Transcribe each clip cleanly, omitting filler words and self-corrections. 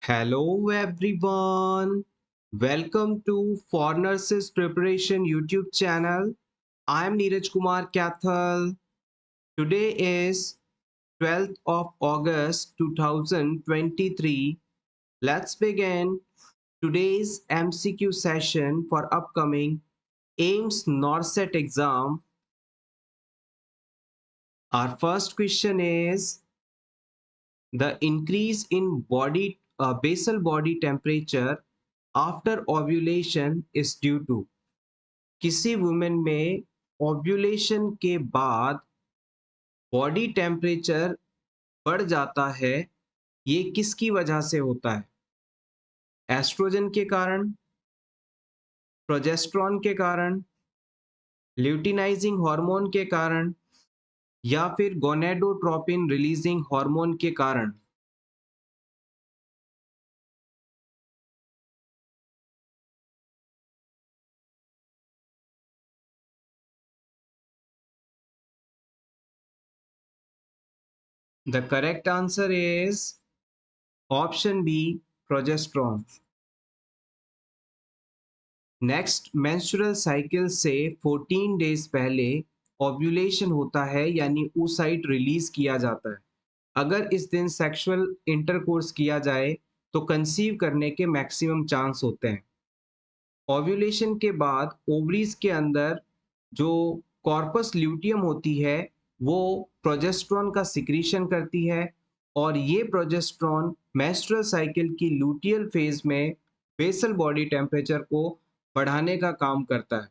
Hello everyone. Welcome to For Nurses Preparation YouTube channel. I am Neeraj Kumar Kathal. Today is 12th of August 2023. Let's begin today's MCQ session for upcoming AIMS NORCET exam. Our first question is the increase in basal body temperature after ovulation is due to किसी women में ovulation के बाद body temperature बढ़ जाता है, ये किसकी वजह से होता है? एस्ट्रोजन के कारण, प्रोजेस्टेरॉन के कारण, ल्यूटिनाइजिंग हार्मोन के कारण या फिर गोनेडोट्रोपिन रिलीजिंग हार्मोन के कारण? The correct answer is option B, progesterone. Next, menstrual cycle से 14 डेज पहले ओव्यूलेशन होता है यानी oocyte रिलीज किया जाता है। अगर इस दिन सेक्सुअल इंटरकोर्स किया जाए तो कंसीव करने के मैक्सिमम चांस होते हैं। ओव्यूलेशन के बाद ओवरीज के अंदर जो कॉर्पस ल्यूटियम होती है वो प्रोजेस्टेरॉन का सिक्रीशन करती है और ये प्रोजेस्टेरॉन मेंस्ट्रुअल साइकिल की लूटियल फेज में बेसल बॉडी टेम्परेचर को बढ़ाने का काम करता है।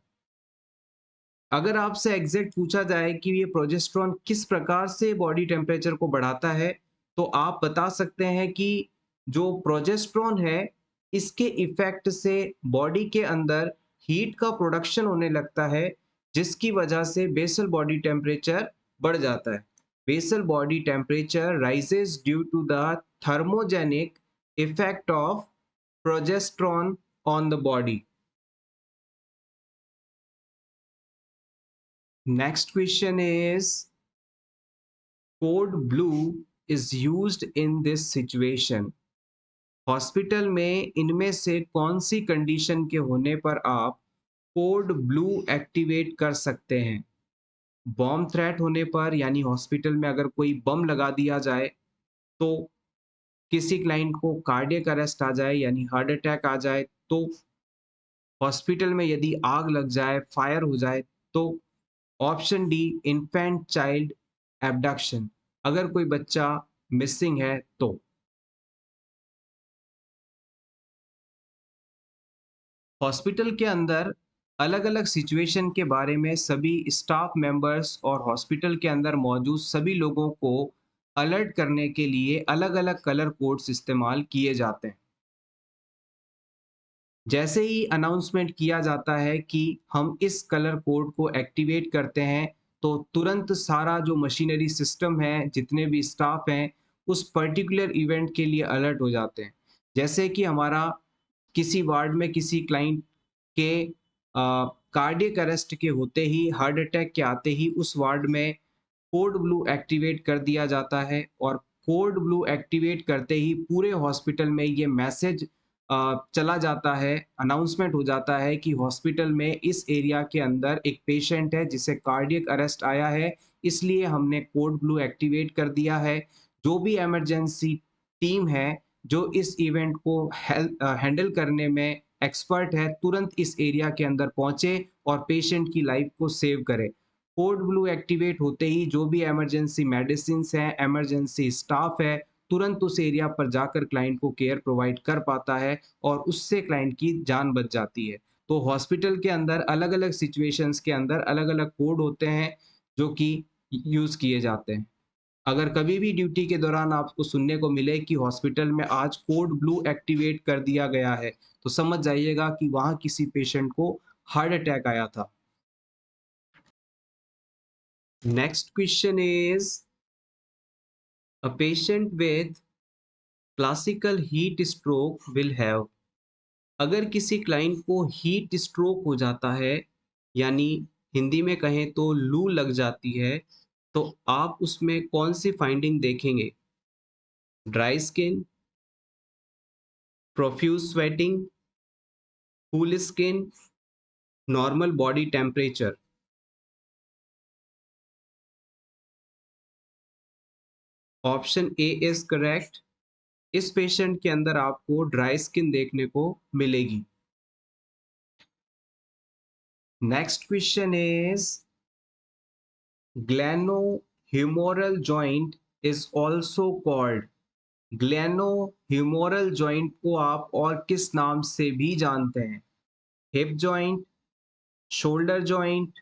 अगर आपसे एग्जैक्ट पूछा जाए कि ये प्रोजेस्टेरॉन किस प्रकार से बॉडी टेम्परेचर को बढ़ाता है, तो आप बता सकते हैं कि जो प्रोजेस्टेरॉन है, इसके इफेक्ट से बॉडी के अंदर हीट का प्रोडक्शन होने लगता है, जिसकी वजह से बेसल बॉडी टेम्परेचर बढ़ जाता है। Basal body temperature rises due to the thermogenic effect of progesterone on the body. Next question is code blue is used in this situation. Hospital में इनमें से कौन सी कंडीशन के होने पर आप कोड ब्लू एक्टिवेट कर सकते हैं? बॉम्ब थ्रेट होने पर, यानी हॉस्पिटल में अगर कोई बम लगा दिया जाए तो किसी क्लाइंट को कार्डियक अरेस्ट आ जाए यानी हार्ट अटैक आ जाए, तो हॉस्पिटल में यदि आग लग जाए, फायर हो जाए, तो option D, infant child abduction, अगर कोई बच्चा मिसिंग है तो। हॉस्पिटल के अंदर अलग-अलग सिचुएशन के बारे में सभी स्टाफ मेंबर्स और हॉस्पिटल के अंदर मौजूद सभी लोगों को अलर्ट करने के लिए अलग-अलग कलर कोड्स इस्तेमाल किए जाते हैं। जैसे ही अनाउंसमेंट किया जाता है कि हम इस कलर कोड को एक्टिवेट करते हैं, तो तुरंत सारा जो मशीनरी सिस्टम है, जितने भी स्टाफ हैं, उस पर्टिकुलर इवेंट के लिए अलर्ट हो जाते हैं। जैसे कि हमारा किसी वार्ड में किसी क्लाइंट के कार्डियक अरेस्ट के होते ही, हार्ट अटैक के आते ही उस वार्ड में कोड ब्लू एक्टिवेट कर दिया जाता है और कोड ब्लू एक्टिवेट करते ही पूरे हॉस्पिटल में ये मैसेज चला जाता है, अनाउंसमेंट हो जाता है कि हॉस्पिटल में इस एरिया के अंदर एक पेशेंट है जिसे कार्डियक अरेस्ट आया है, इसलिए हमने कोड ब्लू एक्टिवेट कर दिया है। जो भी इमरजेंसी टीम है, जो इस इवेंट को हैंडल करने में एक्सपर्ट है, तुरंत इस एरिया के अंदर पहुंचे और पेशेंट की लाइफ को सेव करे। कोड ब्लू एक्टिवेट होते ही जो भी इमरजेंसी मेडिसिन्स हैं, इमरजेंसी स्टाफ है, तुरंत उस एरिया पर जाकर क्लाइंट को केयर प्रोवाइड कर पाता है और उससे क्लाइंट की जान बच जाती है। तो हॉस्पिटल के अंदर अलग-अलग सिचुएशंस के अंदर अलग-अलग कोड होते हैं जो कि यूज़ किए जाते हैं। अगर कभी भी ड्यूटी के दौरान आपको सुनने को मिले कि हॉस्पिटल में आज कोड ब्लू एक्टिवेट कर दिया गया है, तो समझ जाइएगा कि वहाँ किसी पेशेंट को हार्ट अटैक आया था। Next question is a patient with classical heat stroke will have, अगर किसी क्लाइंट को हीट स्ट्रोक हो जाता है यानी हिंदी में कहें तो लू लग जाती है, तो आप उसमें कौन सी फाइंडिंग देखेंगे? Dry skin, profuse sweating, cool skin, normal body temperature. Option A is correct. इस पेशेंट के अंदर आपको ड्राई स्किन देखने को मिलेगी। Next question is glenohumeral joint is also called. Glenohumeral joint को आप और किस नाम से भी जानते हैं? Hip joint, shoulder joint,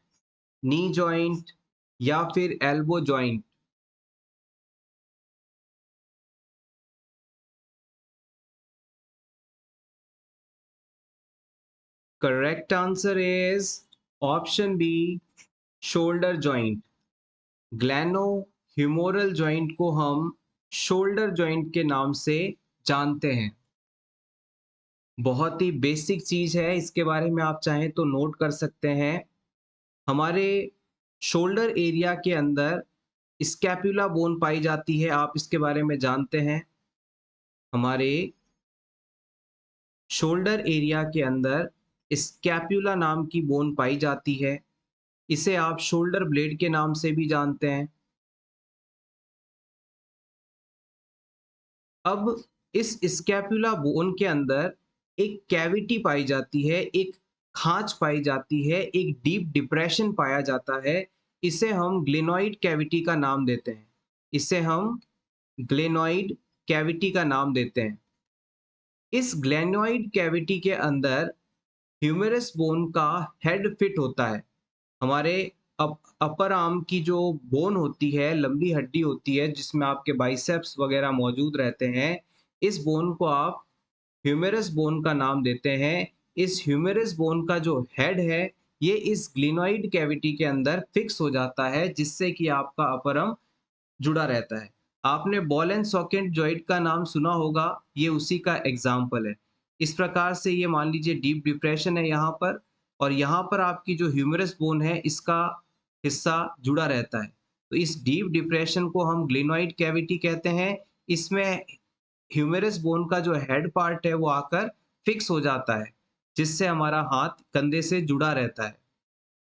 knee joint या फिर elbow joint. Correct answer is option B, shoulder joint. Glenohumeral joint को हम शोल्डर जॉइंट के नाम से जानते हैं। बहुत ही बेसिक चीज है, इसके बारे में आप चाहें तो नोट कर सकते हैं। हमारे शोल्डर एरिया के अंदर स्कैपुला बोन पाई जाती है, आप इसके बारे में जानते हैं। हमारे शोल्डर एरिया के अंदर स्कैपुला नाम की बोन पाई जाती है। इसे आप शोल्डर ब्लेड के नाम से भी जानते हैं। अब इस स्कैपुला बोन के अंदर एक कैविटी पाई जाती है, एक खांच पाई जाती है, एक डीप डिप्रेशन पाया जाता है। इसे हम ग्लेनॉइड कैविटी का नाम देते हैं। इसे हम ग्लेनॉइड कैविटी का नाम देते हैं। इस ग्लेनॉइड कैविटी के अंदर ह्यूमेरस बोन का हेड फिट होता है। हमारे अपर आर्म की जो बोन होती है, लंबी हड्डी होती है जिसमें आपके बाइसेप्स वगैरह मौजूद रहते हैं, इस बोन को आप ह्यूमेरस बोन का नाम देते हैं। इस ह्यूमेरस बोन का जो हेड है, ये इस ग्लिनॉइड कैविटी के अंदर फिक्स हो जाता है, जिससे कि आपका अपर आर्म जुड़ा रहता है। आपने बॉल एंड सॉकेट जॉइंट का नाम सुना होगा, ये उसी का एग्जाम्पल है। इस प्रकार से ये मान लीजिए डीप डिप्रेशन है यहाँ पर, और यहाँ पर आपकी जो ह्यूमरस बोन है इसका हिस्सा जुड़ा रहता है। तो इस डीप डिप्रेशन को हम ग्लिनॉइड कैविटी कहते हैं। इसमें ह्यूमरस बोन का जो हेड पार्ट है वो आकर फिक्स हो जाता है, जिससे हमारा हाथ कंधे से जुड़ा रहता है।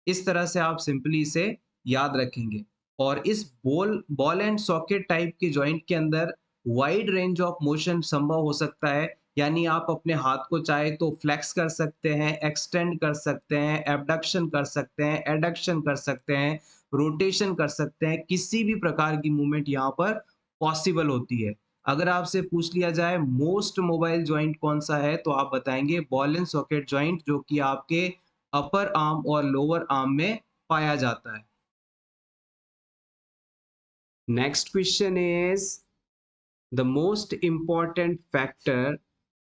इस तरह से आप सिंपली इसे याद रखेंगे। और इस बॉल एंड सॉकेट टाइप के जॉइंट के अंदर वाइड रेंज ऑफ मोशन संभव हो सकता है। यानी आप अपने हाथ को चाहे तो फ्लेक्स कर सकते हैं, एक्सटेंड कर सकते हैं, एबडक्शन कर सकते हैं, एडक्शन कर सकते हैं, रोटेशन कर सकते हैं। किसी भी प्रकार की मूवमेंट यहाँ पर पॉसिबल होती है। अगर आपसे पूछ लिया जाए मोस्ट मोबाइल जॉइंट कौन सा है, तो आप बताएंगे बॉल एंड सॉकेट जॉइंट, जो कि आपके अपर आर्म और लोअर आर्म में पाया जाता है। Next question is the most important factor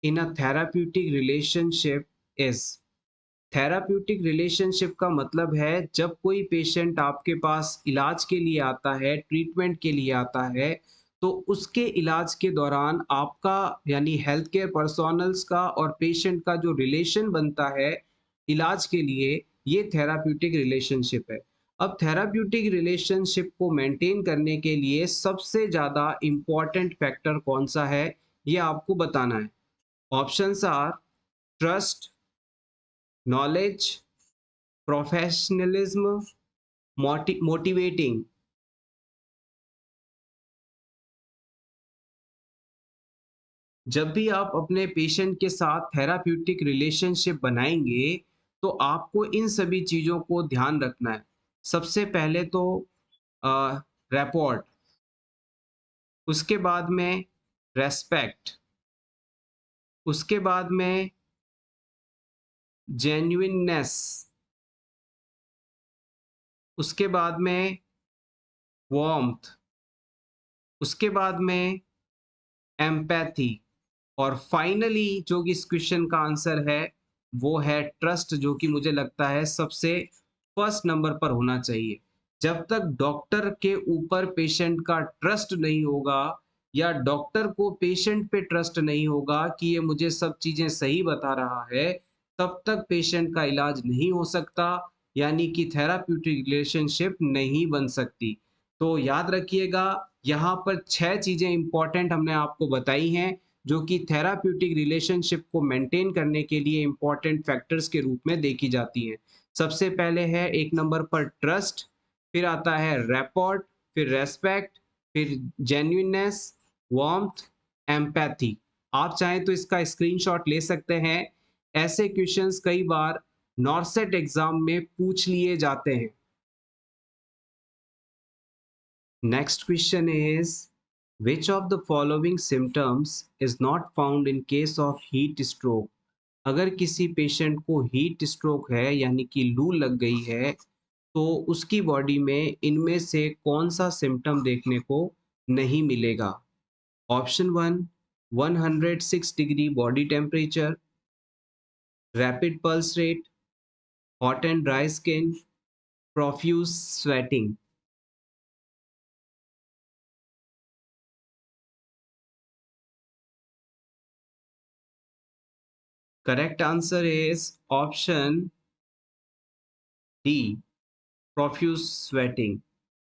in a therapeutic relationship is. Therapeutic relationship का मतलब है जब कोई पेशेंट आपके पास इलाज के लिए आता है, ट्रीटमेंट के लिए आता है, तो उसके इलाज के दौरान आपका यानी हेल्थ केयर पर्सोनल्स का और पेशेंट का जो रिलेशन बनता है इलाज के लिए, ये थेराप्यूटिक रिलेशनशिप है। अब थेराप्यूटिक रिलेशनशिप को मेंटेन करने के लिए सबसे ज़्यादा इम्पॉर्टेंट फैक्टर कौन सा है, ये आपको बताना है। Options are trust, knowledge, professionalism, motivating. जब भी आप अपने पेशेंट के साथ थेराप्यूटिक रिलेशनशिप बनाएंगे, तो आपको इन सभी चीज़ों को ध्यान रखना है। सबसे पहले तो रैपोर्ट, उसके बाद में रेस्पेक्ट, उसके बाद में जेन्युइननेस, उसके बाद में वार्मथ, उसके बाद में एम्पैथी, और फाइनली जो कि इस क्वेश्चन का आंसर है वो है ट्रस्ट, जो कि मुझे लगता है सबसे फर्स्ट नंबर पर होना चाहिए। जब तक डॉक्टर के ऊपर पेशेंट का ट्रस्ट नहीं होगा, या डॉक्टर को पेशेंट पे ट्रस्ट नहीं होगा कि ये मुझे सब चीजें सही बता रहा है, तब तक पेशेंट का इलाज नहीं हो सकता, यानी कि थेराप्यूटिक रिलेशनशिप नहीं बन सकती। तो याद रखिएगा, यहाँ पर 6 चीजें इंपॉर्टेंट हमने आपको बताई हैं, जो कि थेराप्यूटिक रिलेशनशिप को मेंटेन करने के लिए इंपॉर्टेंट फैक्टर्स के रूप में देखी जाती हैं। सबसे पहले है एक नंबर पर ट्रस्ट, फिर आता है रैपॉर्ट, फिर रेस्पेक्ट, फिर जेन्युइननेस, वार्मथ, एम्पैथी। आप चाहें तो इसका स्क्रीनशॉट ले सकते हैं। ऐसे क्वेश्चंस कई बार नॉर्सेट एग्जाम में पूछ लिए जाते हैं। Next question is, which of the following symptoms is not found in case of heat stroke? अगर किसी पेशेंट को हीट स्ट्रोक है यानी कि लू लग गई है, तो उसकी बॉडी में इनमें से कौन सा सिम्टम देखने को नहीं मिलेगा? Option 1, 106 degree body temperature, rapid pulse rate, hot and dry skin, profuse sweating. Correct answer is option D, profuse sweating.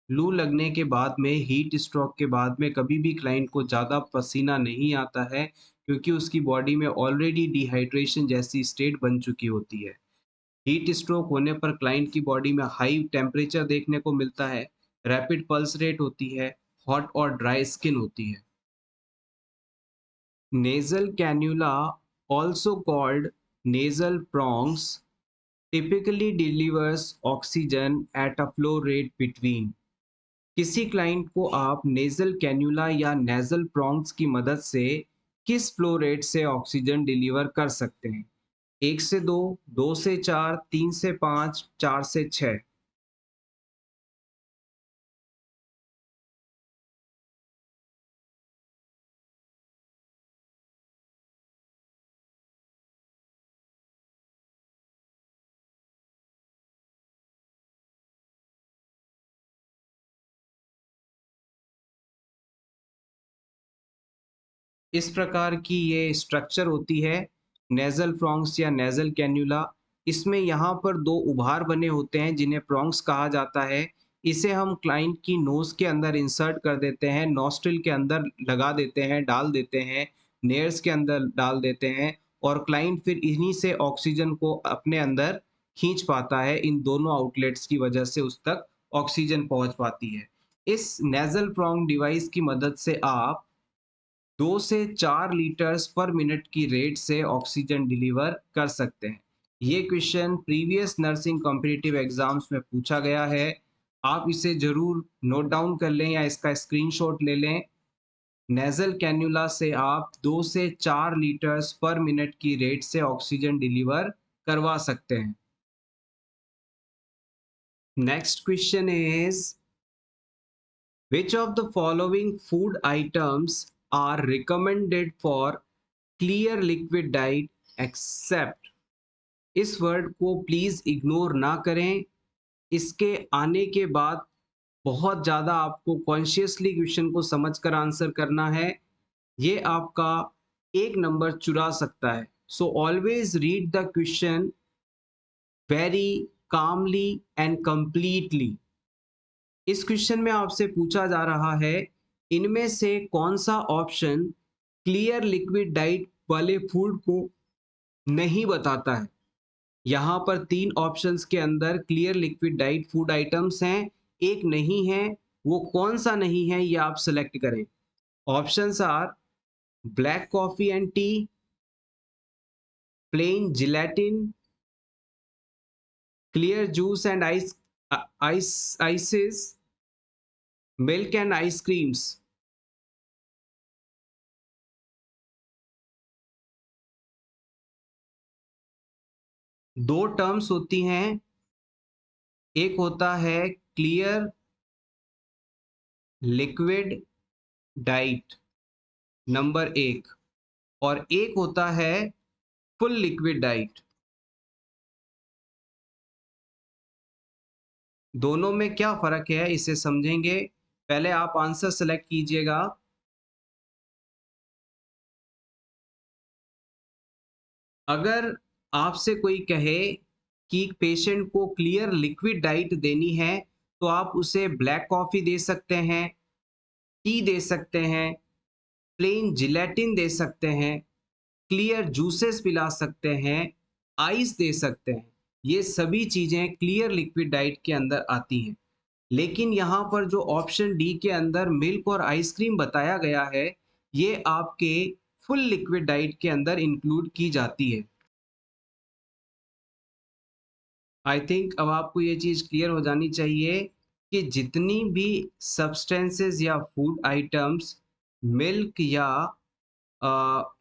लू लगने के बाद में, हीट स्ट्रोक के बाद में कभी भी क्लाइंट को ज़्यादा पसीना नहीं आता है, क्योंकि उसकी बॉडी में ऑलरेडी डिहाइड्रेशन जैसी स्टेट बन चुकी होती है। हीट स्ट्रोक होने पर क्लाइंट की बॉडी में हाई टेम्परेचर देखने को मिलता है, रैपिड पल्स रेट होती है, हॉट और ड्राई स्किन होती है। Nasal cannula, also called nasal prongs, typically delivers oxygen at a flow rate between। किसी क्लाइंट को आप नेजल कैन्यूला या नेजल प्रॉन्ग्स की मदद से किस फ्लो रेट से ऑक्सीजन डिलीवर कर सकते हैं? 1 से 2, 2 से 4, 3 से 5, 4 से 6। इस प्रकार की ये स्ट्रक्चर होती है नेजल प्रॉन्ग्स या नेजल कैन्यूला। इसमें यहाँ पर दो उभार बने होते हैं जिन्हें प्रॉन्ग्स कहा जाता है। इसे हम क्लाइंट की नोज के अंदर इंसर्ट कर देते हैं, नॉस्ट्रिल के अंदर लगा देते हैं, डाल देते हैं, नेयर्स के अंदर डाल देते हैं, और क्लाइंट फिर इन्हीं से ऑक्सीजन को अपने अंदर खींच पाता है। इन दोनों आउटलेट्स की वजह से उस तक ऑक्सीजन पहुंच पाती है। इस नेजल प्रॉन्ग डिवाइस की मदद से आप 2 से 4 लीटर्स पर मिनट की रेट से ऑक्सीजन डिलीवर कर सकते हैं। ये question previous nursing competitive exams में पूछा गया है। आप इसे जरूर नोट डाउन कर लें या इसका स्क्रीनशॉट ले लें। नेजल कैन्युला से आप 2 से 4 लीटर्स पर मिनट की रेट से ऑक्सीजन डिलीवर करवा सकते हैं। Next question is, which of the following food items are recommended for clear liquid diet except? इस वर्ड को प्लीज इग्नोर ना करें। इसके आने के बाद बहुत ज़्यादा आपको कॉन्शियसली क्वेश्चन को समझकर आंसर करना है। ये आपका एक नंबर चुरा सकता है। So always read the question very calmly and completely. इस क्वेश्चन में आपसे पूछा जा रहा है, इनमें से कौन सा ऑप्शन क्लियर लिक्विड डाइट वाले फूड को नहीं बताता है? यहाँ पर 3 ऑप्शंस के अंदर clear liquid diet food items हैं, एक नहीं है। वो कौन सा नहीं है ये आप सेलेक्ट करें। Options are black coffee and tea, plain gelatin, clear juice and ices, milk and ice creams. दो टर्म्स होती हैं, एक होता है क्लियर लिक्विड डाइट नंबर 1, और एक होता है फुल लिक्विड डाइट। दोनों में क्या फर्क है इसे समझेंगे। पहले आप आंसर सेलेक्ट कीजिएगा। अगर आपसे कोई कहे कि पेशेंट को क्लियर लिक्विड डाइट देनी है, तो आप उसे ब्लैक कॉफी दे सकते हैं, टी दे सकते हैं, प्लेन जिलेटिन दे सकते हैं, क्लियर जूसेस पिला सकते हैं, आइस दे सकते हैं। ये सभी चीज़ें क्लियर लिक्विड डाइट के अंदर आती हैं। लेकिन यहाँ पर जो ऑप्शन डी के अंदर मिल्क और आइसक्रीम बताया गया है, ये आपके फुल लिक्विड डाइट के अंदर इंक्लूड की जाती है। आई थिंक अब आपको ये चीज़ क्लियर हो जानी चाहिए कि जितनी भी सब्सटेंसेस या फूड आइटम्स मिल्क या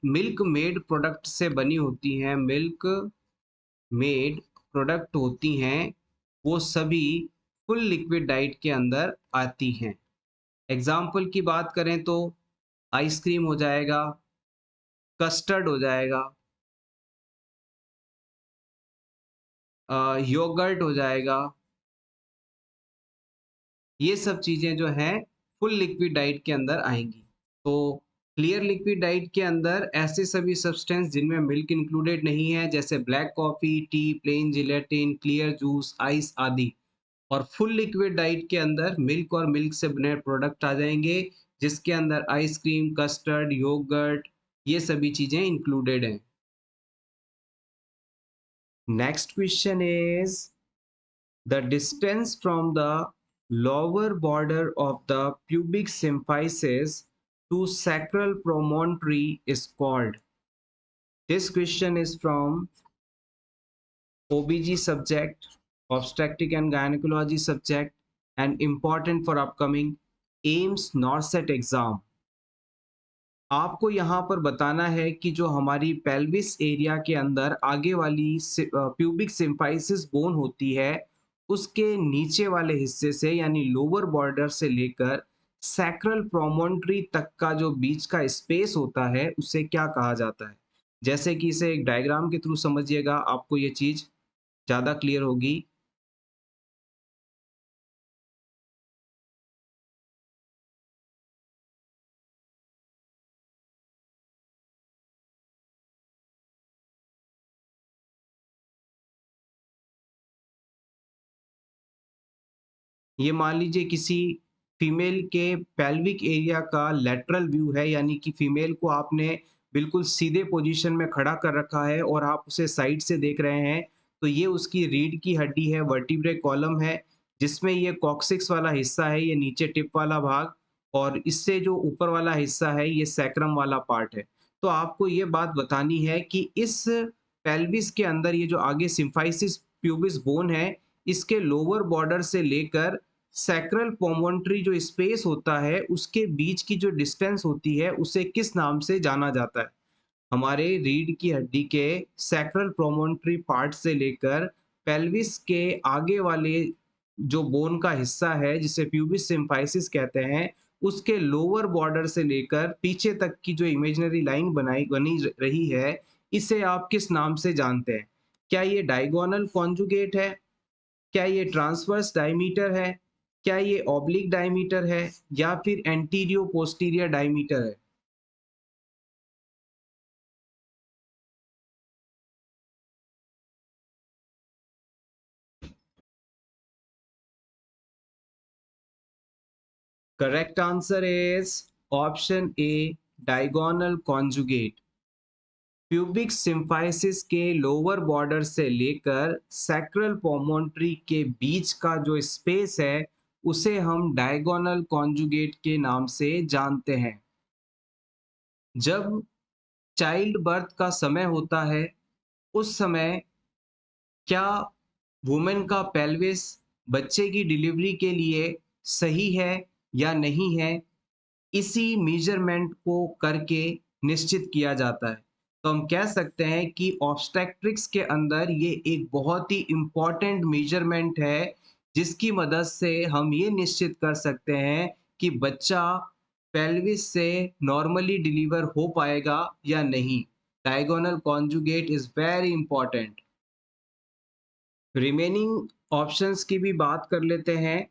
मिल्क मेड प्रोडक्ट से बनी होती हैं, मिल्क मेड प्रोडक्ट होती हैं, वो सभी फुल लिक्विड डाइट के अंदर आती हैं। एग्जाम्पल की बात करें तो आइसक्रीम हो जाएगा, कस्टर्ड हो जाएगा, योगर्ट हो जाएगा। ये सब चीज़ें जो हैं फुल लिक्विड डाइट के अंदर आएँगी। तो क्लियर लिक्विड डाइट के अंदर ऐसे सभी सब्सटेंस जिनमें मिल्क इंक्लूडेड नहीं है, जैसे black coffee, tea, plain gelatin, clear juice, ice आदि। और फुल लिक्विड डाइट के अंदर मिल्क और मिल्क से बने प्रोडक्ट आ जाएँगे, जिसके अंदर आइसक्रीम, कस्टर्ड, योगर्ट ये सभी चीज़ें इंक्लूडेड हैं। Next question is the distance from the lower border of the pubic symphysis to sacral promontory is called. This question is from OBG subject, obstetric and gynecology subject, and important for upcoming AIMS NORCET exam. आपको यहाँ पर बताना है कि जो हमारी pelvis area के अंदर आगे वाली प्यूबिक सिम्फाइसिस बोन होती है, उसके नीचे वाले हिस्से से यानी लोअर बॉर्डर से लेकर सैक्रल प्रोमोन्ट्री तक का जो बीच का स्पेस होता है, उसे क्या कहा जाता है? जैसे कि इसे एक डायग्राम के थ्रू समझिएगा, आपको ये चीज़ ज़्यादा क्लियर होगी। ये मान लीजिए किसी फीमेल के पेल्विक एरिया का लैटरल व्यू है, यानी कि फीमेल को आपने बिल्कुल सीधे पोजीशन में खड़ा कर रखा है और आप उसे साइड से देख रहे हैं। तो ये उसकी रीढ़ की हड्डी है, वर्टिब्रे कॉलम है, जिसमें ये कॉक्सिक्स वाला हिस्सा है, ये नीचे टिप वाला भाग, और इससे जो ऊपर वाला हिस्सा है ये सैक्रम वाला पार्ट है। तो आपको ये बात बतानी है कि इस पेल्विस के अंदर ये जो आगे सिम्फाइसिस प्यूबिस बोन है, इसके लोअर बॉर्डर से लेकर सैक्रल प्रोमोन्टरी जो स्पेस होता है, उसके बीच की जो डिस्टेंस होती है, उसे किस नाम से जाना जाता है? हमारे रीढ़ की हड्डी के सैक्रल प्रोमोन्टरी पार्ट से लेकर पेल्विस के आगे वाले जो बोन का हिस्सा है, जिसे प्यूबिस सिम्फाइसिस कहते हैं, उसके लोअर बॉर्डर से लेकर पीछे तक की जो इमेजिनरी लाइन बनी रही है, इसे आप किस नाम से जानते हैं? क्या ये डायगोनल कॉन्जुगेट है? क्या ये ट्रांसवर्स डायमीटर है? क्या ये ऑब्लिक डायमीटर है? या फिर एंटीरियो पोस्टीरियर डायमीटर है? Correct answer is option A, diagonal conjugate. Pubic symphysis के लोअर बॉर्डर से लेकर सैक्रल प्रोमोन्टरी के बीच का जो स्पेस है, उसे हम डायगोनल कॉन्जुगेट के नाम से जानते हैं। जब चाइल्ड बर्थ का समय होता है, उस समय क्या वुमेन का पेल्विस बच्चे की डिलीवरी के लिए सही है या नहीं है, इसी मेजरमेंट को करके निश्चित किया जाता है। तो हम कह सकते हैं कि ऑब्स्टेट्रिक्स के अंदर ये एक बहुत ही इम्पोर्टेंट मेजरमेंट है, जिसकी मदद से हम ये निश्चित कर सकते हैं कि बच्चा पेल्विस से नॉर्मली डिलीवर हो पाएगा या नहीं। Diagonal conjugate is very important. Remaining options की भी बात कर लेते हैं।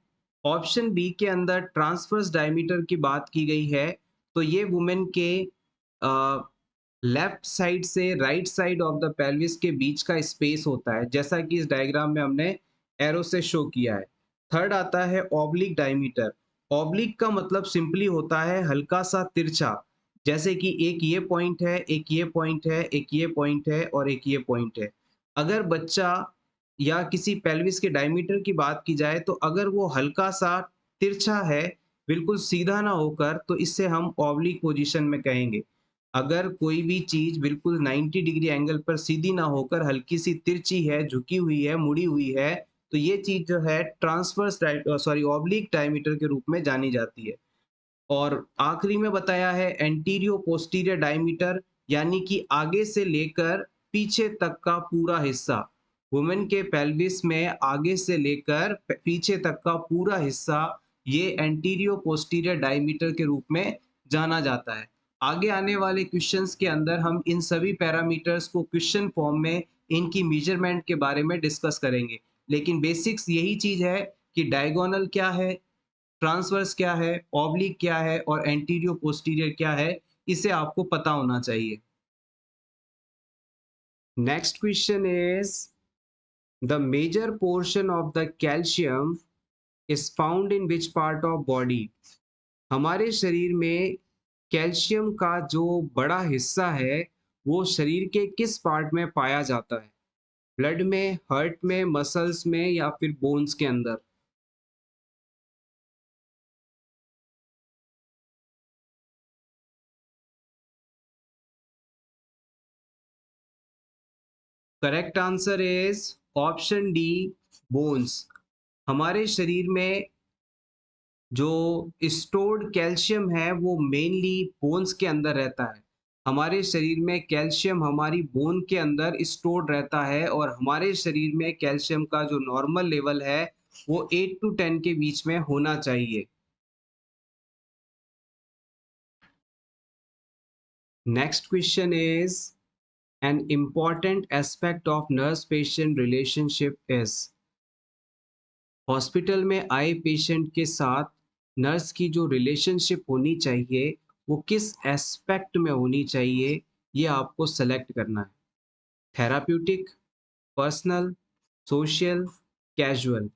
ऑप्शन बी के अंदर ट्रांसवर्स डायमीटर की बात की गई है, तो ये वुमेन के लेफ्ट साइड से right side of the pelvis के बीच का स्पेस होता है, जैसा कि इस डायग्राम में हमने एरो से शो किया है। थर्ड आता है ऑब्लिक डायमीटर। ऑब्लिक का मतलब सिंपली होता है हल्का सा तिरछा, जैसे कि एक ये पॉइंट है, एक ये पॉइंट है, एक ये पॉइंट है और एक ये पॉइंट है। अगर बच्चा या किसी पेल्विस के डायमीटर की बात की जाए तो अगर वो हल्का-सा तिरछा है, बिल्कुल सीधा ना होकर, तो इसे हम ऑब्लिक पोजीशन में कहेंगे। अगर कोई भी चीज़ बिल्कुल 90 डिग्री एंगल पर सीधी ना होकर हल्की-सी तिरछी है, झुकी हुई है, मुड़ी हुई है, तो ये चीज़ जो है ऑब्लिक डायमीटर के रूप में जानी जाती है। और आखिरी में बताया है एंटीरियो पोस्टीरियर डायमीटर, यानी कि आगे से लेकर पीछे तक का पूरा हिस्सा। वुमेन के पेल्विस में आगे से लेकर पीछे तक का पूरा हिस्सा ये एंटीरियो पोस्टीरियर डायमीटर के रूप में जाना जाता है। आगे आने वाले क्वेश्चंस के अंदर हम इन सभी पैरामीटर्स को क्वेश्चन फॉर्म में इनकी मेजरमेंट के बारे में डिस्कस करेंगे। लेकिन बेसिक्स यही चीज है कि डायगोनल क्या है, ट्रांसवर्स क्या है, ऑब्लिक क्या है और एंटीरियो पोस्टीरियर क्या है, इसे आपको पता होना चाहिए। Next question is the major portion of the calcium is found in which part of body. हमारे शरीर में कैल्शियम का जो बड़ा हिस्सा है वो शरीर के किस पार्ट में पाया जाता है? ब्लड में, हार्ट में, मसल्स में या फिर बोन्स के अंदर? Correct answer is option D, bones. हमारे शरीर में जो स्टोर्ड कैल्शियम है वो मेनली बोन्स के अंदर रहता है। हमारे शरीर में कैल्शियम हमारी बोन के अंदर स्टोर्ड रहता है और हमारे शरीर में कैल्शियम का जो नॉर्मल लेवल है वो 8 टू 10 के बीच में होना चाहिए। Next question is an important aspect of nurse patient relationship is. Hospital में आए पेशेंट के साथ नर्स की जो रिलेशनशिप होनी चाहिए वो किस एस्पेक्ट में होनी चाहिए, ये आपको सेलेक्ट करना है। Therapeutic, personal, social, casual?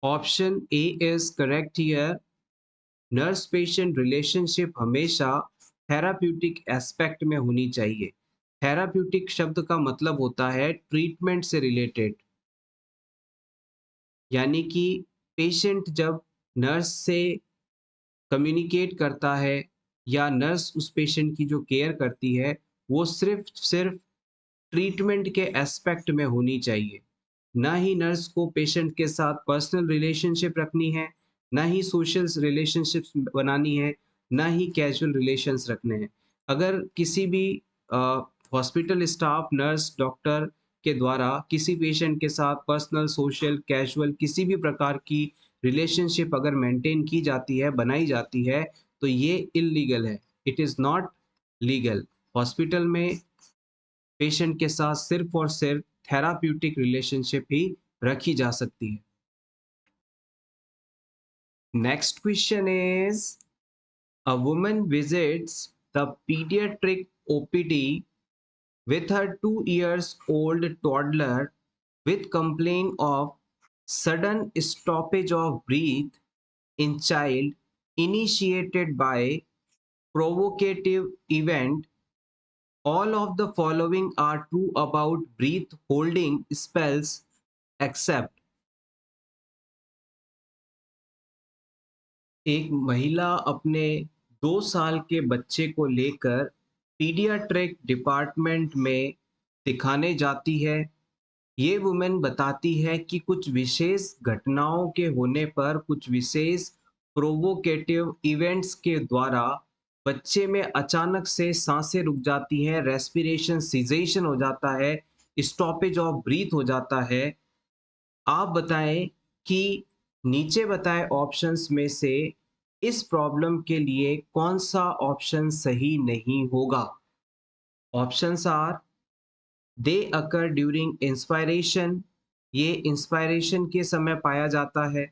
Option A is correct here. Nurse patient relationship हमेशा थेराप्यूटिक एस्पेक्ट में होनी चाहिए। थेराप्यूटिक शब्द का मतलब होता है ट्रीटमेंट से रिलेटेड, यानी कि पेशेंट जब नर्स से कम्युनिकेट करता है या नर्स उस पेशेंट की जो केयर करती है वो सिर्फ सिर्फ ट्रीटमेंट के एस्पेक्ट में होनी चाहिए। ना ही नर्स को पेशेंट के साथ पर्सनल रिलेशनशिप रखनी है, ना ही सोशल रिलेशनशिप्स बनानी है, ना ही कैजुअल रिलेशंस रखने हैं। अगर किसी भी हॉस्पिटल स्टाफ, नर्स, डॉक्टर के द्वारा किसी पेशेंट के साथ पर्सनल, सोशल, कैजुअल किसी भी प्रकार की रिलेशनशिप अगर मेंटेन की जाती है, बनाई जाती है, तो ये इल्लीगल है। It is not legal. Hospital में पेशेंट के साथ सिर्फ और सिर्फ थेराप्यूटिक रिलेशनशिप ही रखी जा सकती है। Next question is a woman visits the paediatric OPD with her 2 years old toddler with complaint of sudden stoppage of breath in child initiated by provocative event. All of the following are true about breath holding spells except। एक महिला अपने 2 साल के बच्चे को लेकर paediatric department में दिखाने जाती है। ये वुमेन बताती है कि कुछ विशेष घटनाओं के होने पर, कुछ विशेष प्रोवोकेटिव इवेंट्स के द्वारा बच्चे में अचानक से सांसें रुक जाती हैं, रेस्पिरेशन सीजेशन हो जाता है, स्टॉपेज ऑफ ब्रीथ हो जाता है। आप बताएं कि नीचे बताए ऑप्शंस में से इस प्रॉब्लम के लिए कौन सा ऑप्शन सही नहीं होगा। Options are they occur during inspiration, ये इंस्पायरेशन के समय पाया जाता है।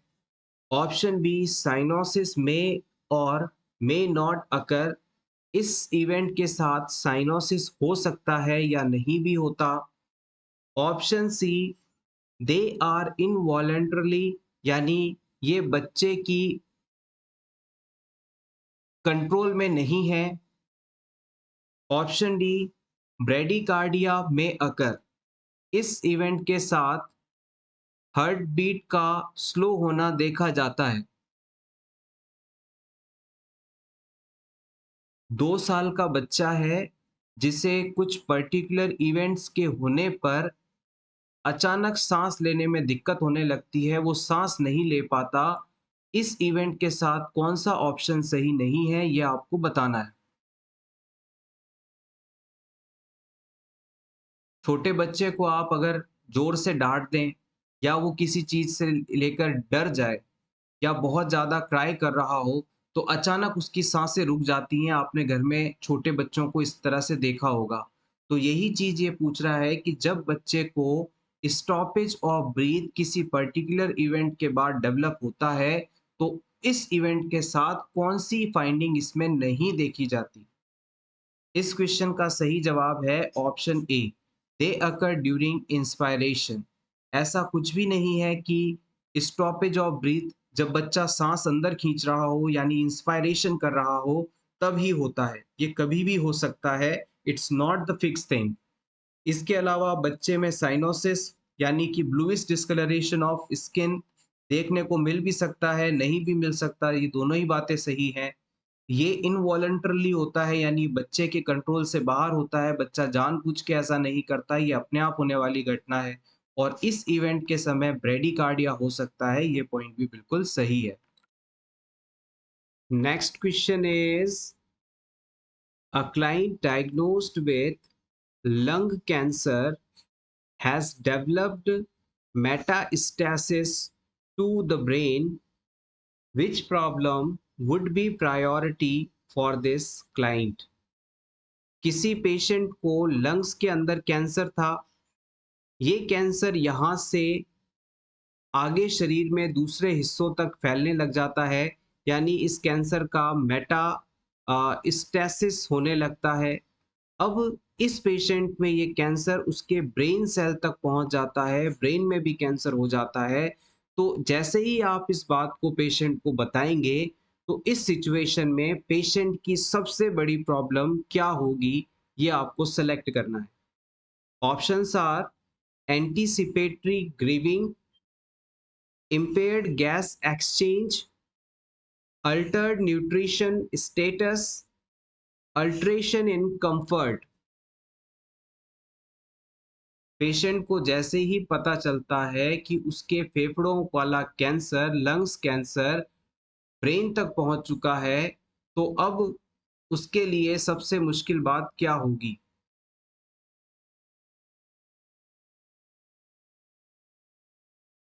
ऑप्शन बी साइनोसिस में और मे नॉट अकर, इस इवेंट के साथ साइनोसिस हो सकता है या नहीं भी होता। Option C they are involuntarily, यानी ये बच्चे की कंट्रोल में नहीं है। ऑप्शन डी, ब्रेडिकार्डिया में अकर, इस इवेंट के साथ हार्ट बीट का स्लो होना देखा जाता है। 2 साल का बच्चा है जिसे कुछ पर्टिकुलर इवेंट्स के होने पर अचानक सांस लेने में दिक्कत होने लगती है, वो सांस नहीं ले पाता। इस इवेंट के साथ कौन सा ऑप्शन सही नहीं है, ये आपको बताना है। छोटे बच्चे को आप अगर जोर से डांट दें या वो किसी चीज से लेकर डर जाए या बहुत ज़्यादा क्राई कर रहा हो, तो अचानक उसकी साँसें रुक जाती हैं। आपने घर में छोटे बच्चों को इस तरह से देखा होगा। तो यही चीज़ ये पूछ रहा है कि जब बच्चे को स्टॉपेज ऑफ ब्रीथ किसी पर्टिकुलर इवेंट के बाद डेवलप होता है, तो इस इवेंट के साथ कौन-सी फाइंडिंग इसमें नहीं देखी जाती? इस क्वेश्चन का सही जवाब है ऑप्शन ए, दे अकर ड्यूरिंग इंस्पायरेशन। ऐसा कुछ भी नहीं है कि स्टॉपेज ऑफ ब्रीथ जब बच्चा सांस अंदर खींच रहा हो यानी इंस्पायरेशन कर रहा हो तब ही होता है, ये कभी भी हो सकता है। It's not the fix thing. इसके अलावा बच्चे में साइनोसिस यानी कि ब्लूइश डिस्कलरेशन ऑफ स्किन देखने को मिल भी सकता है, नहीं भी मिल सकता, ये दोनों ही बातें सही हैं। ये इनवॉलंटरली होता है यानी बच्चे के कंट्रोल से बाहर होता है, बच्चा जानबूझ के ऐसा नहीं करता, ये अपने आप होने वाली घटना है। और इस इवेंट के समय ब्रेडिकार्डिया हो सकता है, ये पॉइंट भी बिल्कुल सही है। Next question is, a client diagnosed with lung cancer has developed metastasis to the brain. Which problem would be priority for this client? किसी पेशेंट को लंग्स के अंदर कैंसर था। ये कैंसर यहाँ से आगे शरीर में दूसरे हिस्सों तक फैलने लग जाता है, यानी इस कैंसर का मेटा स्टेसिस होने लगता है। अब इस पेशेंट में ये कैंसर उसके ब्रेन सेल तक पहुंच जाता है, ब्रेन में भी कैंसर हो जाता है। तो जैसे ही आप इस बात को पेशेंट को बताएंगे, तो इस सिचुएशन में पेशेंट की सबसे बड़ी प्रॉब्लम क्या होगी, ये आपको सेलेक्ट करना है। Options are anticipatory grieving, impaired gas exchange, altered nutrition status, alteration in comfort। Patient को जैसे ही पता चलता है कि उसके फेफड़ों वाला कैंसर, लंग्स कैंसर ब्रेन तक पहुंच चुका है, तो अब उसके लिए सबसे मुश्किल बात क्या होगी?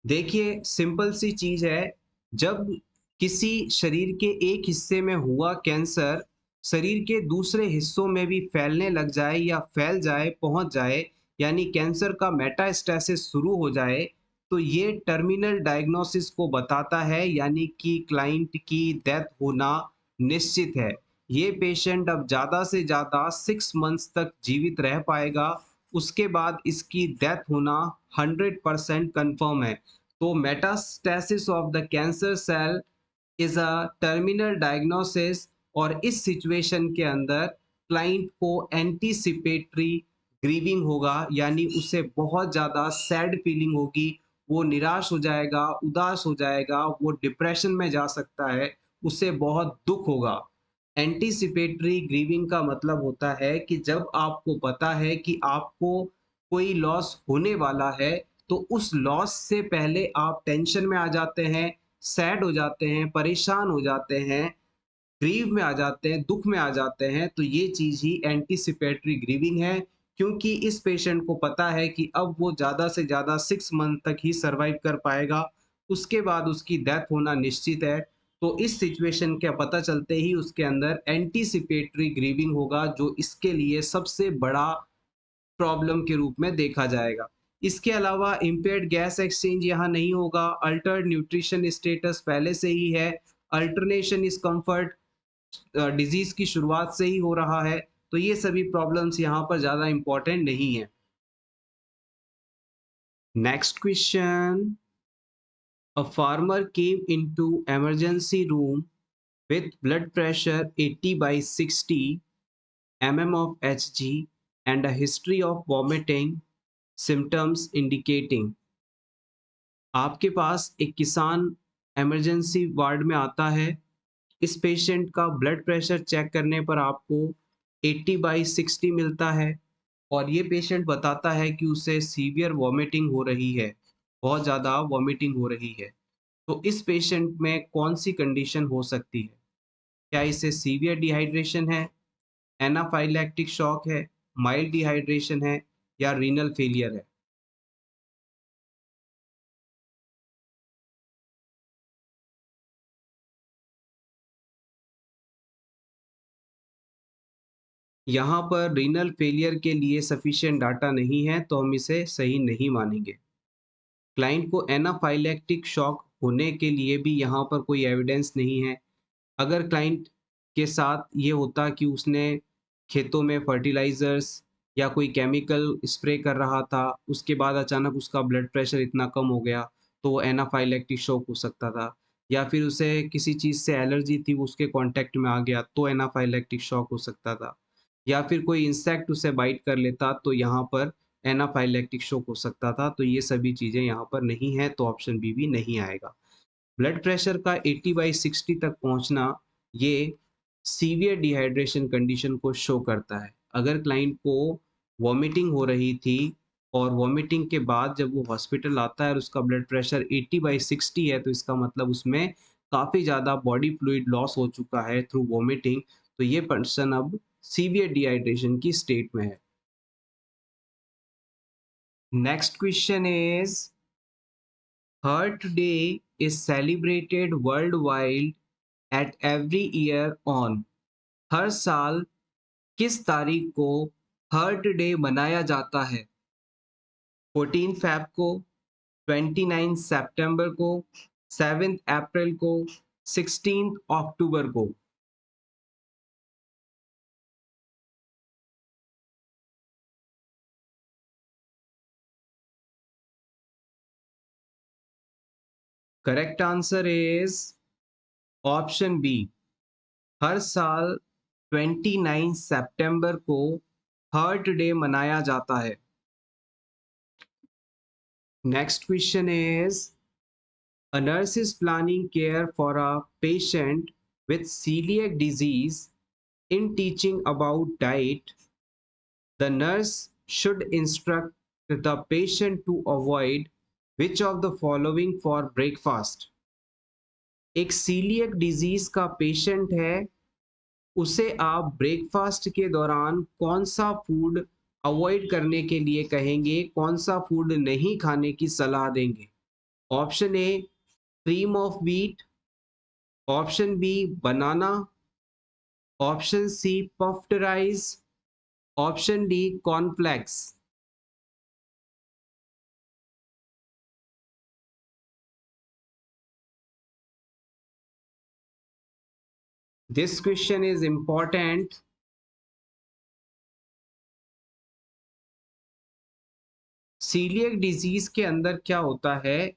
देखिए, सिंपल सी चीज है। जब किसी शरीर के एक हिस्से में हुआ कैंसर शरीर के दूसरे हिस्सों में भी फैलने लग जाए या फैल जाए, पहुंच जाए, यानी कैंसर का मेटास्टेसिस शुरू हो जाए, तो ये टर्मिनल डायग्नोसिस को बताता है, यानी कि क्लाइंट की डेथ होना निश्चित है। ये पेशेंट अब ज्यादा से ज्यादा 6 मंथ्स तक जीवित रह पाएगा, उसके बाद इसकी डेथ होना 100% कंफर्म है। तो metastasis of the cancer cell is a terminal diagnosis, और इस सिचुएशन के अंदर क्लाइंट को एंटीसिपेटरी ग्रीविंग होगा, यानी उसे बहुत ज्यादा सैड फीलिंग होगी, वो निराश हो जाएगा, उदास हो जाएगा, वो डिप्रेशन में जा सकता है, उसे बहुत दुख होगा। एंटीसिपेटरी ग्रीविंग का मतलब होता है कि जब आपको पता है कि आपको कोई लॉस होने वाला है, तो उस लॉस से पहले आप टेंशन में आ जाते हैं, सैड हो जाते हैं, परेशान हो जाते हैं, ग्रीव में आ जाते हैं, दुख में आ जाते हैं। तो ये चीज ही एंटीसिपेटरी ग्रीविंग है, क्योंकि इस पेशेंट को पता है कि अब वो ज्यादा से ज्यादा 6 मंथ तक ही सरवाइव कर पाएगा, उसके बाद उसकी डेथ होना निश्चित है। तो इस सिचुएशन का पता चलते ही उसके अंदर एंटीसिपेटरी ग्रीविंग होगा, जो इसके लिए सबसे बड़ा प्रॉब्लम के रूप में देखा जाएगा। इसके अलावा इम्पेयर्ड गैस एक्सचेंज यहाँ नहीं होगा, अल्टर्ड न्यूट्रिशन स्टेटस पहले से ही है, अल्टरनेशन इज कंफर्ट डिजीज की शुरुआत से ही हो रहा है। तो ये सभी प्रॉब्लम्स यहाँ पर ज्यादा इंपॉर्टेंट नहीं है। Next question. A farmer came into emergency room with blood pressure 80 by 60 mm of Hg and a history of vomiting symptoms indicating. आपके पास एक किसान इमरजेंसी वार्ड में आता है। इस पेशेंट का ब्लड प्रेशर चेक करने पर आपको 80 बाई 60 मिलता है और ये पेशेंट बताता है कि उसे सीवियर वॉमिटिंग हो रही है, बहुत ज़्यादा वॉमिटिंग हो रही है। तो इस पेशेंट में कौन-सी कंडीशन हो सकती है? क्या इसे सीवियर डिहाइड्रेशन है, एनाफाइलैक्टिक शॉक है, माइल्ड डिहाइड्रेशन है या रीनल फेलियर है? यहाँ पर रीनल फेलियर के लिए सफिशिएंट डाटा नहीं है, तो हम इसे सही नहीं मानेंगे। क्लाइंट को एनाफाइलैक्टिक शॉक होने के लिए भी यहाँ पर कोई एविडेंस नहीं है। अगर क्लाइंट के साथ ये होता कि उसने खेतों में फर्टिलाइज़र्स या कोई केमिकल स्प्रे कर रहा था, उसके बाद अचानक उसका ब्लड प्रेशर इतना कम हो गया, तो वो एनाफाइलैक्टिक शॉक हो सकता था। या फिर उसे किसी चीज़ से एलर्जी थी, वो उसके कॉन्टैक्ट में आ गया, तो एनाफाइलैक्टिक शॉक हो सकता था। या फिर कोई इंसेक्ट उसे बाइट कर लेता, तो यहाँ पर एनाफाइलैक्टिक शॉक हो सकता था। तो ये सभी चीज़ें यहाँ पर नहीं हैं, तो ऑप्शन बी भी नहीं आएगा। ब्लड प्रेशर का 80/60 तक पहुंचना ये सीवियर डिहाइड्रेशन कंडीशन को शो करता है। अगर क्लाइंट को वॉमिटिंग हो रही थी और वॉमिटिंग के बाद जब वो हॉस्पिटल आता है और उसका ब्लड प्रेशर 80/60 है, तो इसका मतलब उसमें काफ़ी ज़्यादा बॉडी फ्लूइड लॉस हो चुका है थ्रू वॉमिटिंग। तो ये पर्सन अब सीवियर डिहाइड्रेशन की स्टेट में है। Next question is Earth Day is celebrated worldwide at every year on. हर साल किस तारीख को हर्ट डे मनाया जाता है? 14 फैब को, 29 सितंबर को, 7 अप्रैल को, 16 अक्टूबर को? Correct answer is option B. हर साल 29 सितंबर को हर्ट डे मनाया जाता है। Next question is A nurse is planning care for a patient with celiac disease. In teaching about diet, the nurse should instruct the patient to avoid which of the following for breakfast. एक celiac disease का patient है, उसे आप breakfast के दौरान कौन सा food avoid करने के लिए कहेंगे, कौन सा फूड नहीं खाने की सलाह देंगे? Option A cream of wheat, option B banana, option C puffed rice, option D cornflakes. This question is important. Celiac disease के अंदर क्या होता है,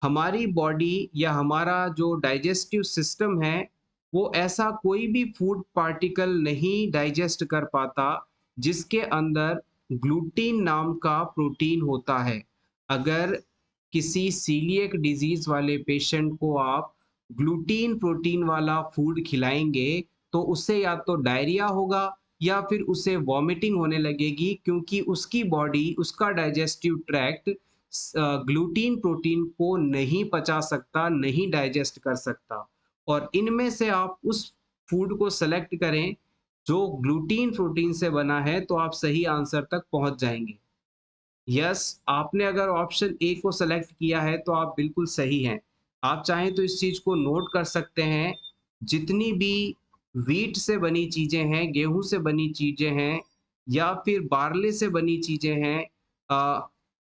हमारी बॉडी या हमारा जो डाइजेस्टिव सिस्टम है, वो ऐसा कोई भी फूड पार्टिकल नहीं डाइजेस्ट कर पाता जिसके अंदर ग्लूटीन नाम का प्रोटीन होता है। अगर किसी सीलियक डिजीज वाले पेशेंट को आप ग्लूटीन प्रोटीन वाला फूड खिलाएंगे, तो उससे या तो डायरिया होगा या फिर उसे वॉमिटिंग होने लगेगी, क्योंकि उसकी बॉडी, उसका डाइजेस्टिव ट्रैक्ट ग्लूटीन प्रोटीन को नहीं पचा सकता, नहीं डाइजेस्ट कर सकता। और इनमें से आप उस फूड को सेलेक्ट करें जो ग्लूटीन प्रोटीन से बना है, तो आप सही आंसर तक पहुंच जाएंगे। यस, आपने अगर ऑप्शन ए को सेलेक्ट किया है तो आप बिल्कुल सही हैं। आप चाहें तो इस चीज़ को नोट कर सकते हैं, जितनी भी व्हीट से बनी चीज़ें हैं, गेहूँ से बनी चीज़ें हैं या फिर बार्ले से बनी चीज़ें हैं,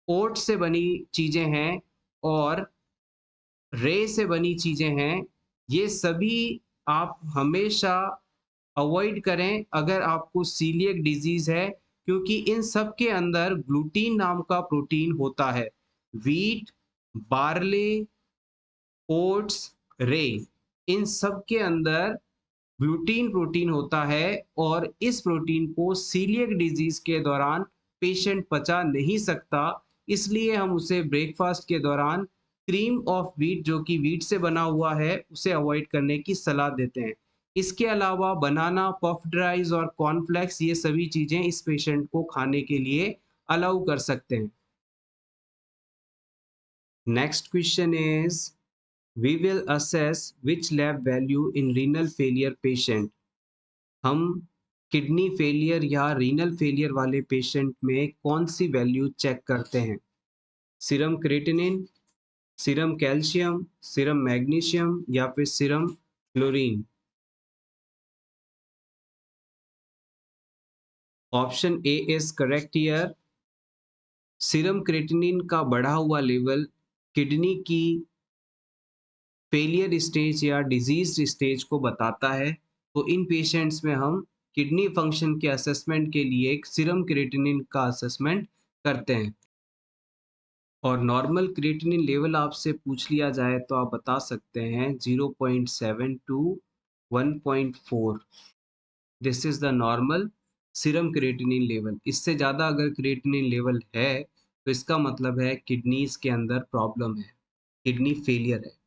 ओट से बनी चीज़ें हैं और रे से बनी चीज़ें हैं, ये सभी आप हमेशा अवॉइड करें अगर आपको सीलियक डिजीज़ है, क्योंकि इन सब के अंदर ग्लूटीन नाम का प्रोटीन होता है। वीट, बार्ले, ओट्स, रे, इन सब के अंदर ग्लूटीन प्रोटीन होता है और इस प्रोटीन को सीलिएक डिजीज के दौरान पेशेंट पचा नहीं सकता, इसलिए हम उसे ब्रेकफास्ट के दौरान क्रीम ऑफ व्हीट जो कि व्हीट से बना हुआ है उसे अवॉइड करने की सलाह देते हैं। इसके अलावा बनाना, पफ्ड राइस और कॉर्नफ्लेक्स ये सभी चीजें इस पेशेंट को खाने के लिए अलाउ कर सकते हैं। Next question is we will assess which lab value in renal failure patient। हम किडनी फेलियर या रीनल फेलियर वाले पेशेंट में कौन सी वैल्यू चेक करते हैं? Serum creatinine, serum calcium, serum magnesium या फिर serum chlorine? Option A is correct here. Serum creatinine का बढ़ा हुआ लेवल किडनी की फेलियर स्टेज या डिजीज स्टेज को बताता है, तो इन पेशेंट्स में हम किडनी फंक्शन के असेसमेंट के लिए एक सीरम क्रिएटिनिन का असेसमेंट करते हैं। और नॉर्मल क्रिएटिनिन लेवल आपसे पूछ लिया जाए तो आप बता सकते हैं 0.7 to 1.4। This is the normal serum creatinine level. इससे ज़्यादा अगर क्रिएटिनिन लेवल है तो इसका मतलब है किडनीज के अंदर प्रॉब्लम है, किडनी फेलियर है।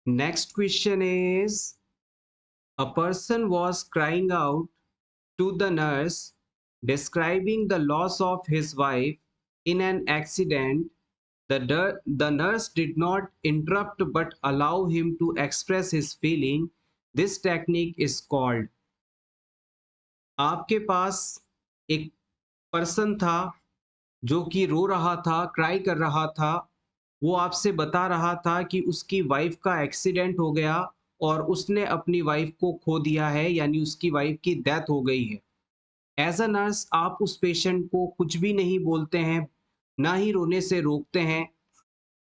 Next question is a person was crying out to the nurse, describing the loss of his wife in an accident. The nurse did not interrupt but allow him to express his feeling. This technique is called। आपके पास एक person था जो कि रो रहा था, cry कर रहा था। वो आपसे बता रहा था कि उसकी वाइफ का एक्सीडेंट हो गया और उसने अपनी वाइफ को खो दिया है, यानी उसकी वाइफ की डेथ हो गई है। एज अ नर्स आप उस पेशेंट को कुछ भी नहीं बोलते हैं, ना ही रोने से रोकते हैं।